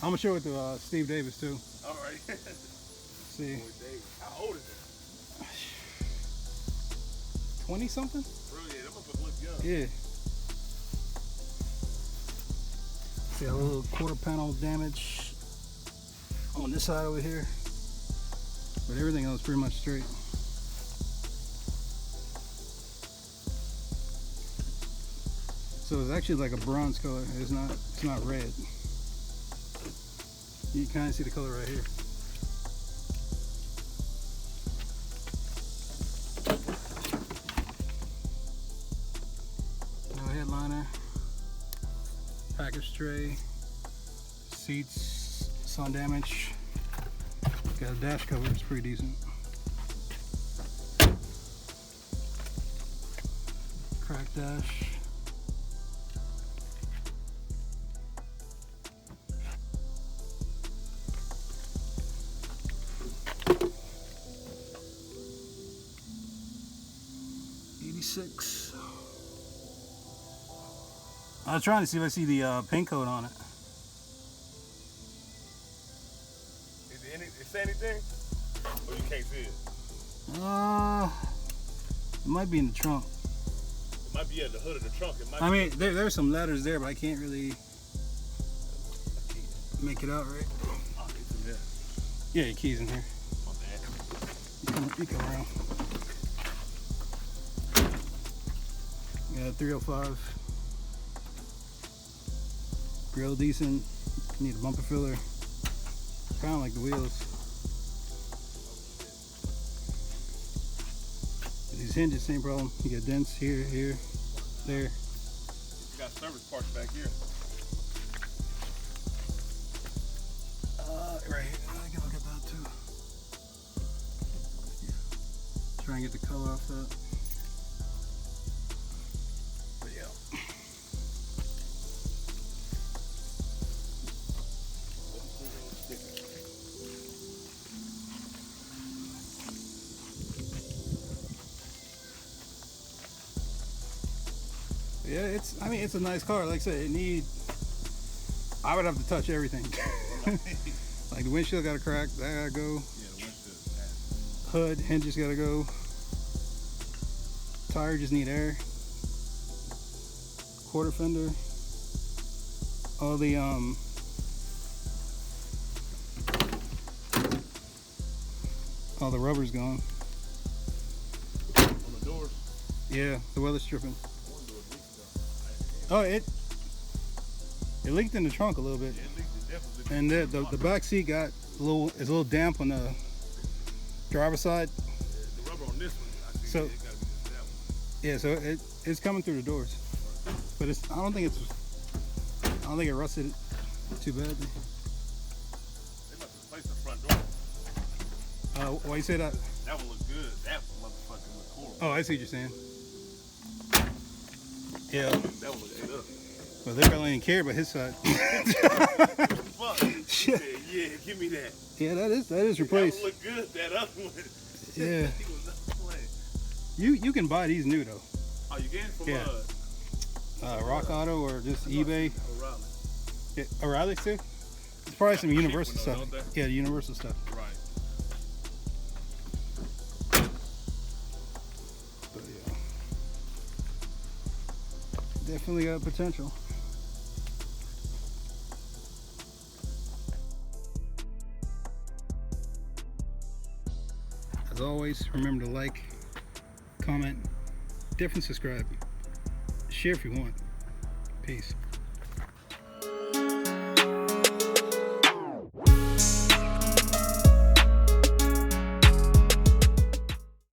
I'm gonna show it to Steve Davis too. All right. See. How old is it? 20 something? Brilliant. That motherfucker look young. Yeah. See a little quarter panel damage on this side over here, but everything else pretty much straight. So it's actually like a bronze color. It's not red. You can kind of see the color right here. No headliner. Package tray. Seats, sun damage. Got a dash cover, it's pretty decent. Cracked dash. I was trying to see if I see the pin code on it. Is it anything? Or you can't see it? It might be in the trunk. It might be at the hood of the trunk. It might I mean, there's some letters there, but I can't really make it out right. Oh, it's in there. Yeah, your key's in here. My bad. You come around. Yeah, 305. Grill decent. Need a bumper filler. Kind of like the wheels. These hinges, same problem. You get dents here, here, there. You got service parts back here. Right here. I can look at that too. Yeah. Try and get the color off that. But yeah. Yeah, it's a nice car. Like I said, I would have to touch everything. Like the windshield got a crack, that gotta go. Yeah, the windshield. Hood, hinges gotta go. Tire just need air. Quarter fender. All the rubber's gone. On the doors? Yeah, the weather stripping. Oh, it leaked in the trunk a little bit. Yeah, it leaked. It definitely. And the back seat got a little damp on the driver's side. The rubber on this one, I see. So It gotta be that one. yeah, so it's coming through the doors, but I don't think it rusted too badly. They must have replaced the front door. Why you say that? That one looked good. That motherfucker looked horrible. Oh, I see what you're saying. Yeah. That one looked ate up. Well, they barely didn't care about his side. Fuck. Shit. Yeah, give me that. Yeah, that is replaced. That one looked good. That other one. Yeah. He was not playing. You can buy these new though. Oh, you getting from Yeah. Rock Auto or just eBay. O'Reilly. Yeah, O'Reilly's too. It's probably some Cheap Universal one, stuff. though, don't Yeah, the Universal stuff. Right. But yeah, definitely got potential. As always, remember to like, comment, definitely subscribe, share if you want. Peace.